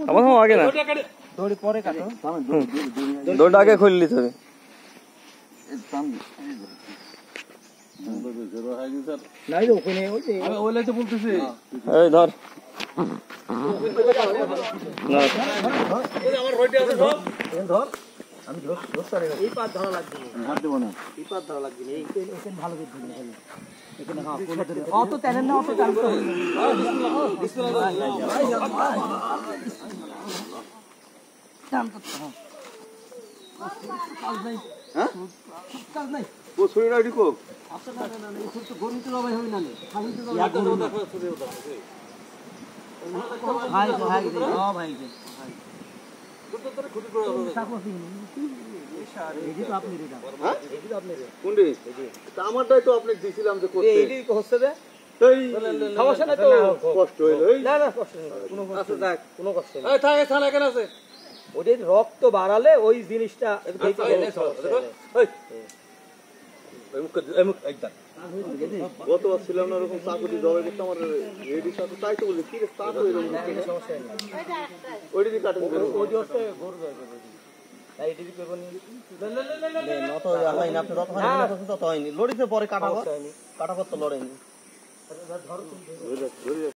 আমার আগে না দড়ি পরে কাটো দড়িটা আগে খুলে নিতে হবে নাই ওখানে ওই যে ওই লাইতে বলতেছি এই ধর না আমার রইটা আছে ধর ধর আমি ধর সারে এই পাত ধরা লাগবে হাত দেব না এই পাত ধরা লাগবে এই এখানে ভালো করে ধরে ফেলে এখানে হ্যাঁ কোলা ধরে অত টানেন না অত টানতে হবে বিসমিল্লাহ টান করতে হ্যাঁ কাজ নাই হ্যাঁ কাজ নাই ও ছুরিটা ঢুকো আচ্ছা না না না এই তো গণিত লবাই হবে না খালি তো দেখো ছুরি ওটা ভাই ভাই হ্যাঁ ভাই ভাই কত তোরে খুঁটি করে হবে তাকো দিন এডি তো আপনি রে হ্যাঁ এডি তো আপনি রে কোন রে তা আমারটাই তো আপনি দিছিলাম যে করতে এডি হচ্ছে রে এই সমস্যা না তো কষ্ট হইলো এই না না কষ্ট নেই কোনো কষ্ট দেখ কোনো কষ্ট নেই এই থাকে থানা কেন আছে ওদের রক্ত বাড়ালে ওই জিনিসটা দেখে এই মুখ একদম গতবার ছিলাম না এরকম চাকুটি জবাই করতে আমার রেডি সাথে তাই তো বলি কি রে স্টার্ট হয়ে গেল সমস্যা নেই ওইটা দিয়ে কাটেন ওই হচ্ছে গরু জয় করবে তাই এডি করব নি নত হয় না আপনি যত হয় না তত হয়নি লড়িতে পরে কাটা করতে লড়েনি